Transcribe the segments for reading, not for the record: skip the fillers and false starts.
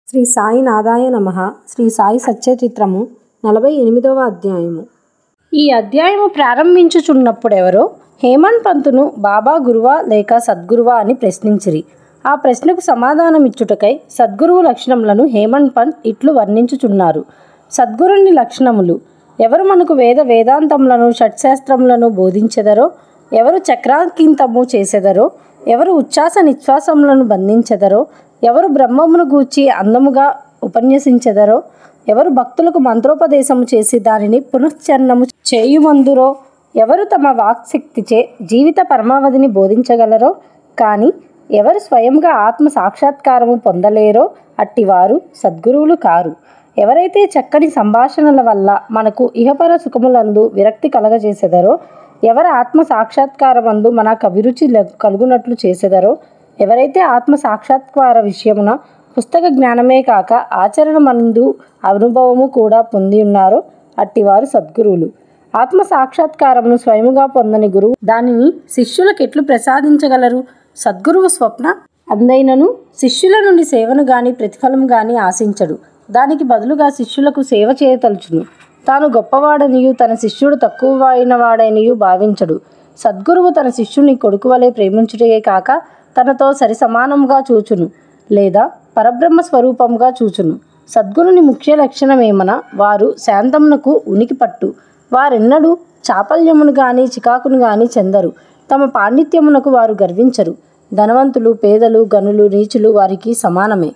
శ్రీ సాయినాథాయ నమః. శ్రీ సాయి సత్యచిత్రము 48వ అధ్యాయము. ఈ అధ్యాయము ప్రారంభించుచున్నప్పుడెవరో హేమంత్ పంతును బాబా గురువా లేక సద్గురువా అని ప్రశ్నించిరి. ఆ ప్రశ్నకు సమాధానమిచ్చుటకై సద్గురువు లక్షణములను హేమంత్ పంత్ ఇట్లు వర్ణించుచున్నారు. సద్గురుని లక్షణములు: ఎవరు మనకు వేదాంతములను షట్శాస్త్రములను బోధించెదరో, ఎవరు చక్రాంకితము చేసెదరో, ఎవరు ఉచ్ఛ్వాస నిశ్వాసములను బంధించెదరో, ఎవరు బ్రహ్మమును గూర్చి అందముగా ఉపన్యసించెదరో, ఎవరు భక్తులకు మంత్రోపదేశము చేసి దానిని పునశ్చరణము చేయుమందురో, ఎవరు తమ వాక్శక్తిచే జీవిత పరమావధిని బోధించగలరో, కానీ ఎవరు స్వయంగా ఆత్మ సాక్షాత్కారము పొందలేరో అట్టివారు సద్గురువులు కారు. ఎవరైతే చక్కని సంభాషణల వల్ల మనకు ఇహపర సుఖములందు విరక్తి కలగజేసెదరో, ఎవరు ఆత్మ సాక్షాత్కారమందు మనకు అభిరుచి కలుగునట్లు చేసెదరో, ఎవరైతే ఆత్మ సాక్షాత్కార విషయమున పుస్తక జ్ఞానమే కాక ఆచరణమందు అనుభవము కూడా పొంది ఉన్నారో అట్టివారు సద్గురువులు. ఆత్మ సాక్షాత్కారమును స్వయముగా పొందని గురువు దానిని శిష్యులకు ఎట్లు ప్రసాదించగలరు? సద్గురువు స్వప్న అందైనను శిష్యుల నుండి సేవను గాని ప్రతిఫలం గాని ఆశించడు. దానికి బదులుగా శిష్యులకు సేవ చేయతలుచును. తాను గొప్పవాడనియు తన శిష్యుడు తక్కువైన వాడనియు భావించడు. సద్గురువు తన శిష్యుని కొడుకు వలె ప్రేమించుటే కాక తనతో సరి సమానంగా చూచును, లేదా పరబ్రహ్మ స్వరూపంగా చూచును. సద్గురుని ముఖ్య లక్షణమేమన వారు శాంతమునకు ఉనికి పట్టు. వారెన్నడూ చాపల్యమును గాని చికాకును గాని చెందరు. తమ పాండిత్యమునకు వారు గర్వించరు. ధనవంతులు, పేదలు, గనులు, నీచులు వారికి సమానమే.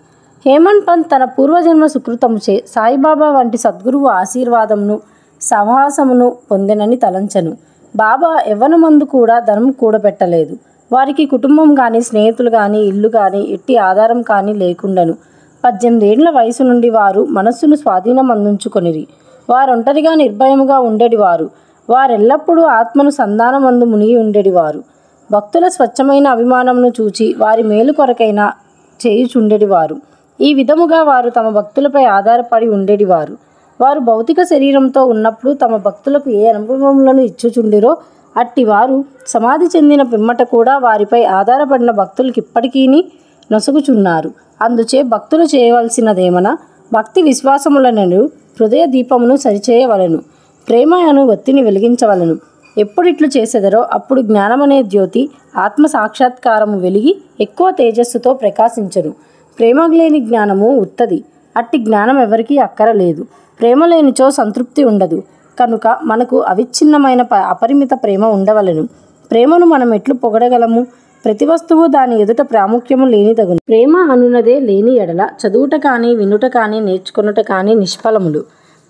హేమంత్ పంత్ తన పూర్వజన్మ సుకృతముచే సాయిబాబా వంటి సద్గురువు ఆశీర్వాదమును సహవాసమును పొందెనని తలంచెను. బాబా యవ్వనమందు కూడా ధనము కూడబెట్టలేదు. వారికి కుటుంబం కానీ, స్నేహితులు కానీ, ఇల్లు కానీ, ఎట్టి ఆధారం కానీ లేకుండెను. 18 ఏళ్ల వయసు నుండి వారు మనస్సును స్వాధీనమందుంచుకొనిరి. వారొంటరిగా నిర్భయముగా ఉండేడివారు. వారెల్లప్పుడూ ఆత్మను సంధానమందు మునిగి ఉండేడివారు. భక్తుల స్వచ్ఛమైన అభిమానమును చూచి వారి మేలు కొరకైనా చేయుచుండెడివారు. ఈ విధముగా వారు తమ భక్తులపై ఆధారపడి ఉండేడివారు. వారు భౌతిక శరీరంతో ఉన్నప్పుడు తమ భక్తులకు ఏ అనుభవములను ఇచ్చుచుండిరో అట్టివారు సమాధి చెందిన పిమ్మట కూడా వారిపై ఆధారపడిన భక్తులకు ఇప్పటికీ నొసగుచున్నారు. అందుచే భక్తులు చేయవలసినదేమన భక్తి విశ్వాసములను హృదయ దీపమును సరిచేయవలెను. ప్రేమ అను ఒత్తిని వెలిగించవలెను. ఎప్పుడిట్లు చేసెదరో అప్పుడు జ్ఞానమనే జ్యోతి ఆత్మ సాక్షాత్కారము వెలిగి ఎక్కువ తేజస్సుతో ప్రకాశించను. ప్రేమ లేని జ్ఞానము ఉత్తది. అట్టి జ్ఞానం ఎవరికీ అక్కరలేదు. ప్రేమ లేనిచో సంతృప్తి ఉండదు. కనుక మనకు అవిచ్ఛిన్నమైన అపరిమిత ప్రేమ ఉండవలెను. ప్రేమను మనం ఎట్లు పొగడగలము? ప్రతి వస్తువు దాని ఎదుట ప్రాముఖ్యము లేనిదగును. ప్రేమ అనున్నదే లేని ఎడల చదువుట కానీ, వినుట కానీ, నేర్చుకొనుట కానీ నిష్ఫలములు.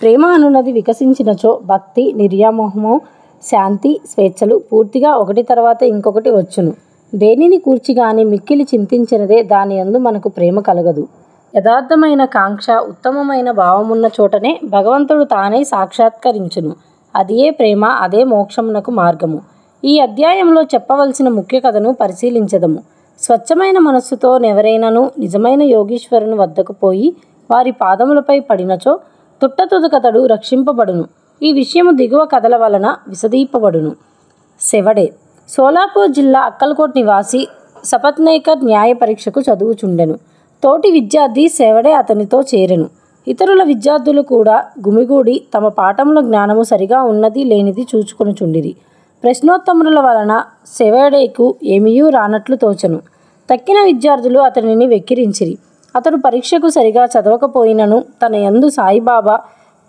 ప్రేమ అనున్నది వికసించినచో భక్తి, నిర్యామోహము, శాంతి, స్వేచ్ఛలు పూర్తిగా ఒకటి తర్వాత ఇంకొకటి వచ్చును. దేనిని కూర్చి గాని మిక్కిలి చింతించినదే దాని యందు మనకు ప్రేమ కలగదు. యథార్థమైన కాంక్ష, ఉత్తమమైన భావమున్న చోటనే భగవంతుడు తానై సాక్షాత్కరించును. అదియే ప్రేమ, అదే మోక్షమునకు మార్గము. ఈ అధ్యాయంలో చెప్పవలసిన ముఖ్య కథను పరిశీలించదము. స్వచ్ఛమైన మనస్సుతో ఎవరైనను నిజమైన యోగీశ్వరుని వద్దకు పోయి వారి పాదములపై పడినచో తుట్టతుదకతడు రక్షింపబడును. ఈ విషయము దిగువ కథల వలన విశదీపబడును. సెవడే సోలాపూర్ జిల్లా అక్కల్కోట్ నివాసి సపత్నేకర్ న్యాయ పరీక్షకు చదువుచుండెను. తోటి విద్యార్థి సెవడే అతనితో చేరెను. ఇతరుల విద్యార్థులు కూడా గుమిగూడి తమ పాఠముల జ్ఞానము సరిగా ఉన్నది లేనిది చూచుకొనుచుండిరి. ప్రశ్నోత్తముల వలన సెవడేకు ఏమీయూ రానట్లు తోచెను. తక్కిన విద్యార్థులు అతనిని వెక్కిరించిరి. అతడు పరీక్షకు సరిగా చదవకపోయినను తన యందు సాయిబాబా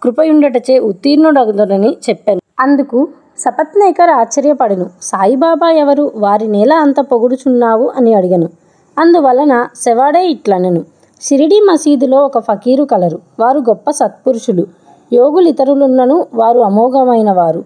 కృపయుండటచే ఉత్తీర్ణుడగునని చెప్పాను. అందుకు సపత్నేకర్ ఆశ్చర్యపడెను. సాయిబాబా ఎవరు? వారినేలా అంత పొగుడుచున్నావు అని అడిగను. అందువలన సెవాడే ఇట్లనెను: షిరిడీ మసీదులో ఒక ఫకీరు కలరు. వారు గొప్ప సత్పురుషులు. యోగులు ఇతరులున్నను వారు అమోఘమైన వారు.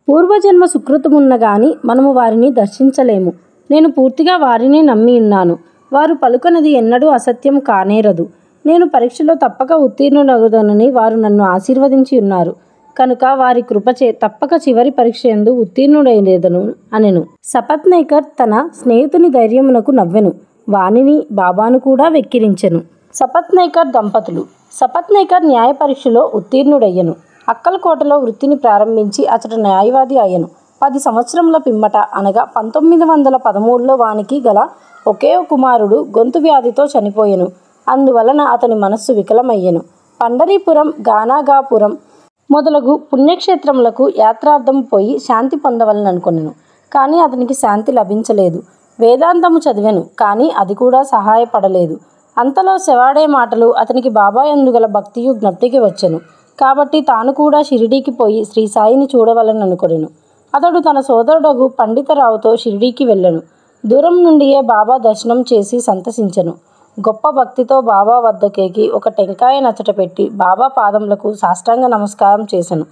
పూర్వజన్మ సుకృతమున్న గాని మనము వారిని దర్శించలేము. నేను పూర్తిగా వారినే నమ్మి ఉన్నాను. వారు పలుకనది ఎన్నడూ అసత్యం కానేరదు. నేను పరీక్షలో తప్పక ఉత్తీర్ణుడగుదనని వారు నన్ను ఆశీర్వదించి ఉన్నారు. కనుక వారి కృపచే తప్పక చివరి పరీక్ష యందు ఉత్తీర్ణుడైలేదను అనెను. సపత్నేకర్ తన స్నేహితుని ధైర్యమునకు నవ్వెను. వానిని, బాబాను కూడా వెక్కిరించెను. సపత్నేకర్ దంపతులు. సపత్నేకర్ న్యాయ పరీక్షలో ఉత్తీర్ణుడయ్యను. అక్కల్కోటలో వృత్తిని ప్రారంభించి అతడు న్యాయవాది అయ్యను. 10 సంవత్సరముల పిమ్మట అనగా 1913లో వానికి గల ఒకే కుమారుడు గొంతు వ్యాధితో చనిపోయెను. అందువలన అతని మనస్సు వికలమయ్యెను. పండరీపురం, గానాగాపురం మొదలగు పుణ్యక్షేత్రములకు యాత్రార్థం పోయి శాంతి పొందవలననుకొనెను. కానీ అతనికి శాంతి లభించలేదు. వేదాంతము చదివెను, కానీ అది కూడా సహాయపడలేదు. అంతలో శవాడే మాటలు అతనికి బాబా యందు గల భక్తియు జ్ఞప్తికి వచ్చెను. కాబట్టి తాను కూడా షిరిడీకి పోయి శ్రీ సాయిని చూడవలననుకొనెను. అతడు తన సోదరుడగు పండితరావుతో షిరిడీకి వెళ్ళెను. దూరం నుండియే బాబా దర్శనం చేసి సంతసించెను. గొప్ప భక్తితో బాబా వద్దకేకి ఒక టెంకాయ నచ్చట పెట్టి బాబా పాదములకు సాష్టాంగ నమస్కారం చేసెను.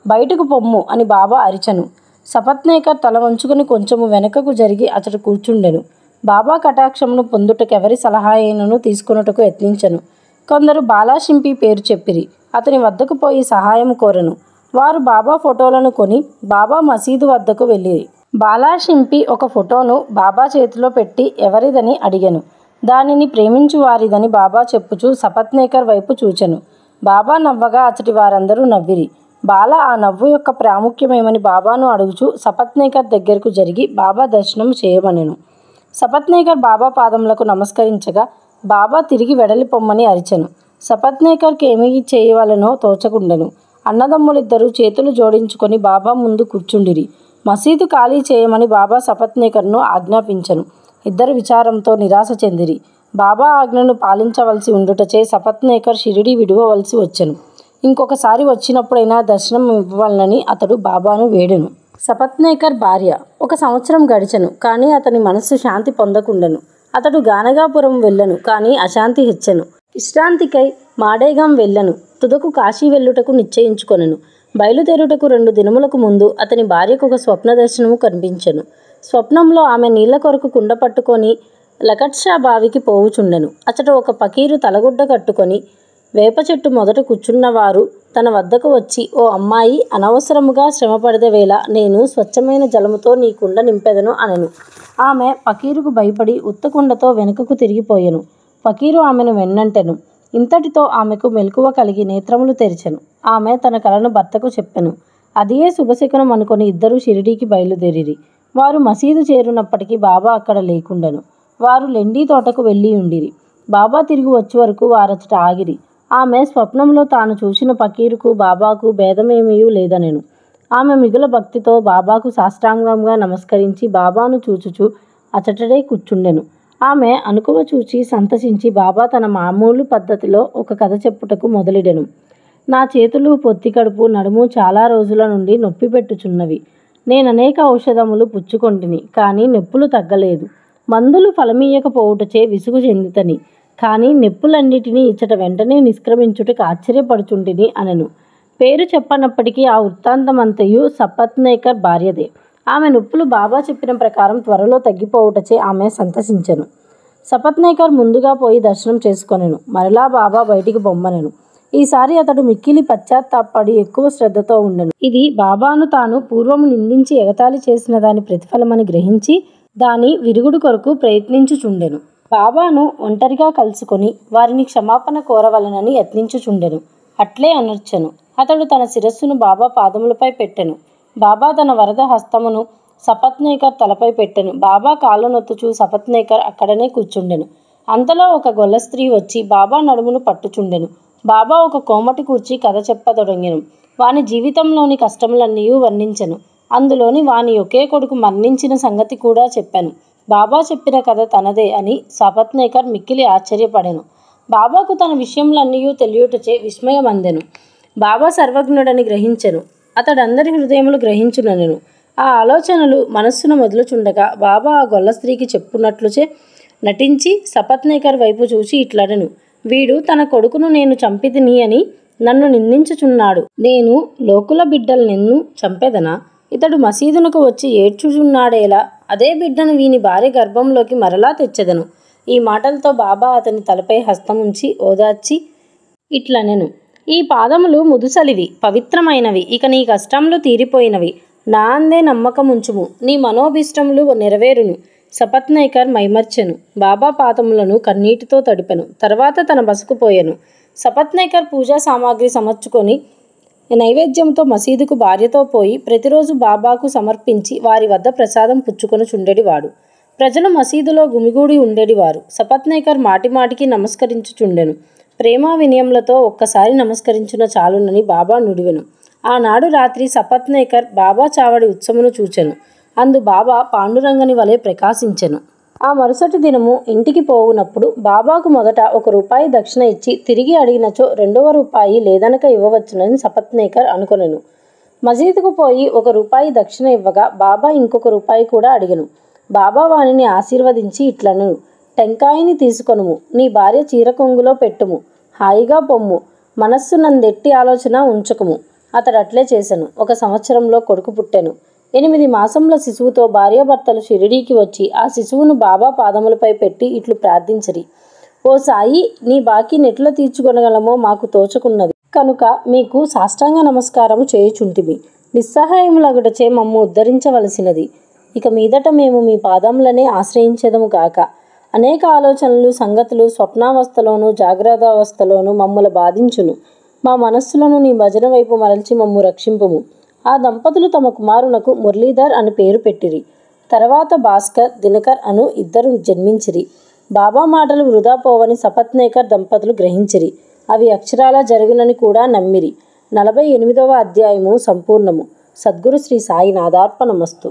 బయటకు పొమ్ము అని బాబా అరిచెను. సపత్నేకర్ తల వంచుకుని కొంచెము వెనుకకు జరిగి అతడు కూర్చుండెను. బాబా కటాక్షమును పొందుటకెవరి సలహా అయినను తీసుకొనుటకు యత్నించెను. కొందరు బాలాషింపి పేరు చెప్పిరి. అతని వద్దకు పోయి సహాయం కోరెను. వారు బాబా ఫోటోలను కొని బాబా మసీదు వద్దకు వెళ్ళిరి. బాలాషింపి ఒక ఫోటోను బాబా చేతిలో పెట్టి ఎవరిదని అడిగెను. దానిని ప్రేమించు వారిదని బాబా చెప్పుచూ సపత్నేకర్ వైపు చూచెను. బాబా నవ్వగా అచటి వారందరూ నవ్విరి. బాల ఆ నవ్వు యొక్క ప్రాముఖ్యమేమని బాబాను అడుగుచూ సపత్నేకర్ దగ్గరకు జరిగి బాబా దర్శనం చేయమనెను. సపత్నేకర్ బాబా పాదములకు నమస్కరించగా బాబా తిరిగి వెడలి పొమ్మని అరిచెను. సపత్నేకర్కి ఏమి చేయవలనో తోచకుండెను. అన్నదమ్ములిద్దరూ చేతులు జోడించుకొని బాబా ముందు కూర్చుండిరి. మసీదు ఖాళీ చేయమని బాబా సపత్నేకర్ను ఆజ్ఞాపించెను. ఇద్దరు విచారంతో నిరాశ చెందిరి. బాబా ఆజ్ఞను పాలించవలసి ఉండుటచే సపత్నేకర్ షిరిడీ విడువవలసి వచ్చెను. ఇంకొకసారి వచ్చినప్పుడైనా దర్శనం ఇవ్వవలనని అతడు బాబాను వేడెను. సపత్నేకర్ భార్య. 1 సంవత్సరం గడిచెను, కానీ అతని మనస్సు శాంతి పొందకుండెను. అతడు గానగాపురం వెళ్ళెను, కానీ అశాంతి హెచ్చెను. విశ్రాంతికై మాడేగాం వెళ్ళెను. తుదకు కాశీ వెళ్ళుటకు నిశ్చయించుకొనెను. బయలుదేరుటకు 2 దినములకు ముందు అతని భార్యకు ఒక స్వప్న దర్శనము కనిపించెను. స్వప్నంలో ఆమె నీళ్ల కొరకు కుండ పట్టుకొని లకట్షా బావికి పోవుచుండెను. అచట ఒక పకీరు తలగుడ్డ కట్టుకొని వేప చెట్టు మొదట కూర్చున్నవారు తన వద్దకు వచ్చి, ఓ అమ్మాయి, అనవసరముగా శ్రమపడదవేళ నేను స్వచ్ఛమైన జలముతో నీ కుండ నింపెదను అనెను. ఆమె పకీరుకు భయపడి ఉత్తకుండతో వెనుకకు తిరిగిపోయెను. పకీరు ఆమెను వెన్నంటెను. ఇంతటితో ఆమెకు మెలకువ కలిగి నేత్రములు తెరిచెను. ఆమె తన కలను భర్తకు చెప్పెను. అదియే శుభశకునం అనుకొని ఇద్దరూ షిరిడీకి బయలుదేరిరి. వారు మసీదు చేరునప్పటికీ బాబా అక్కడ లేకుండెను. వారు లెండీ తోటకు వెళ్ళి ఉండిరి. బాబా తిరిగి వచ్చే వరకు వారచట ఆగిరి. ఆమె స్వప్నంలో తాను చూసిన పకీరుకు బాబాకు భేదమేమీ లేదనెను. ఆమె మిగుల భక్తితో బాబాకు సాష్టాంగంగా నమస్కరించి బాబాను చూచుచూ అచటడే కూర్చుండెను. ఆమె అనుకువ చూచి సంతసించి బాబా తన మామూలు పద్ధతిలో ఒక కథ చెప్పుటకు మొదలెడెను. నా చేతులు, పొత్తి కడుపు, నడుము చాలా రోజుల నుండి నొప్పి పెట్టుచున్నవి. నేననేక ఔషధములు పుచ్చుకొంటిని, కానీ నొప్పులు తగ్గలేదు. మందులు ఫలమీయకపోవుటచే విసుగు చెందితని, కానీ నొప్పులన్నిటినీ ఇచ్చట వెంటనే నిష్క్రమించుటకు ఆశ్చర్యపడుచుంటిని అనెను. పేరు చెప్పనప్పటికీ ఆ వృత్తాంతమంతయు సపత్నేకర్ భార్యదే. ఆమె నొప్పులు బాబా చెప్పిన ప్రకారం త్వరలో తగ్గిపోవుటచే ఆమె సంతసించెను. సపత్నేకర్ ముందుగా పోయి దర్శనం చేసుకొనెను. మరలా బాబా బయటికి బొమ్మనెను. ఈసారి అతడు మిక్కిలి పశ్చాత్తాపడి ఎక్కువ శ్రద్ధతో ఉండెను. ఇది బాబాను తాను పూర్వము నిందించి ఎగతాళి చేసిన దాని ప్రతిఫలమని గ్రహించి దాని విరుగుడు కొరకు ప్రయత్నించుచుండెను. బాబాను ఒంటరిగా కలుసుకొని వారిని క్షమాపణ కోరవలనని యత్నించుచుండెను. అట్లే అనర్చెను. అతడు తన శిరస్సును బాబా పాదములపై పెట్టెను. బాబా తన వరద హస్తమును సపత్నేకర్ తలపై పెట్టెను. బాబా కాళ్ళు నొత్తుచూ సపత్నేకర్ అక్కడనే కూర్చుండెను. అంతలో ఒక గొల్ల స్త్రీ వచ్చి బాబా నడుమును పట్టుచుండెను. బాబా ఒక కోమటి కూర్చి కథ చెప్పతొడగెను. వాని జీవితంలోని కష్టములన్నీ వర్ణించెను. అందులోని వాని ఒకే కొడుకు మరణించిన సంగతి కూడా చెప్పాను. బాబా చెప్పిన కథ తనదే అని సపత్నేకర్ మిక్కిలి ఆశ్చర్యపడెను. బాబాకు తన విషయములన్నీ తెలియుటచే విస్మయమందెను. బాబా సర్వజ్ఞుడని గ్రహించెను. అతడందరి హృదయములు గ్రహించుననెను. ఆ ఆలోచనలు మనస్సును మొదలుచుండగా బాబా ఆ గొల్ల స్త్రీకి చెప్పున్నట్లుచే నటించి సపత్నేకర్ వైపు చూసి ఇట్లనెను. వీడు తన కొడుకును నేను చంపితిని అని నన్ను నిందించుచున్నాడు. నేను లోకుల బిడ్డలనెన్ను చంపెదనా? ఇతడు మసీదునకు వచ్చి ఏడ్చుచున్నాడేలా? అదే బిడ్డను వీని భార్య గర్భంలోకి మరలా తెచ్చెదను. ఈ మాటలతో బాబా అతని తలపై హస్తముంచి ఓదార్చి ఇట్లనెను. ఈ పాదములు ముదుసలివి, పవిత్రమైనవి. ఇక నీ కష్టములు తీరిపోయినవి. నా అందే నమ్మకముంచుము. నీ మనోభిష్టములు నెరవేరును. సపత్నేకర్ మైమర్చెను. బాబా పాదములను కన్నీటితో తడిపెను. తర్వాత తన బసకు పోయెను. సపత్నేకర్ పూజా సామాగ్రి సమర్చుకొని నైవేద్యంతో మసీదుకు భార్యతో పోయి ప్రతిరోజు బాబాకు సమర్పించి వారి వద్ద ప్రసాదం పుచ్చుకొని చుండెడివాడు. ప్రజలు మసీదులో గుమిగూడి ఉండేటివారు. సపత్నేకర్ మాటిమాటికి నమస్కరించుచుండెను. ప్రేమ వినయములతో ఒక్కసారి నమస్కరించిన చాలునని బాబా నుడివెను. ఆనాడు రాత్రి సపత్నేకర్ బాబా చావడి ఉత్సవమును చూచెను. అందు బాబా పాండురంగని వలె ప్రకాశించెను. ఆ మరుసటి దినము ఇంటికి పోవునప్పుడు బాబాకు మొదట 1 రూపాయి దక్షిణ ఇచ్చి తిరిగి అడిగినచో 2వ రూపాయి లేదనక ఇవ్వవచ్చునని సపత్నేకర్ అనుకొనెను. మసీదుకు పోయి 1 రూపాయి దక్షిణ ఇవ్వగా బాబా ఇంకొక రూపాయి కూడా అడిగెను. బాబా వానిని ఆశీర్వదించి ఇట్లనెను, టెంకాయని తీసుకొనుము, నీ భార్య చీరకొంగులో పెట్టుము, హాయిగా పొమ్ము, మనస్సు నందెట్టి ఆలోచన ఉంచకుము. అతడట్లే చేసెను. 1 సంవత్సరంలో కొడుకు పుట్టెను. 8 మాసముల శిశువుతో భార్యాభర్తలు షిరిడీకి వచ్చి ఆ శిశువును బాబా పాదములపై పెట్టి ఇట్లు ప్రార్థించిరి, ఓ సాయి, నీ బాకీ నెట్లో తీర్చుకొనగలమో మాకు తోచుకున్నది కనుక మీకు సాష్టాంగ నమస్కారము చేయుచుంటిమి. నిస్సహాయములగుటచే మమ్ము ఉద్ధరించవలసినది. ఇక మీదట మేము మీ పాదములనే ఆశ్రయించెదము గాక. అనేక ఆలోచనలు సంగతులు స్వప్నావస్థలోను జాగ్రత్తావస్థలోను మమ్ముల బాధించును. మా మనస్సులను నీ భజన వైపు మరల్చి మమ్ము రక్షింపుము. ఆ దంపతులు తమ కుమారునకు మురళీధర్ అని పేరు పెట్టిరి. తర్వాత భాస్కర్, దినకర్ అను 2 జన్మించిరి. బాబా మాటలు వృధా పోవని సపత్నేకర్ దంపతులు గ్రహించిరి. అవి అక్షరాలా జరుగునని కూడా నమ్మిరి. 48వ అధ్యాయము సంపూర్ణము. సద్గురు శ్రీ సాయినాథార్పణమస్తు.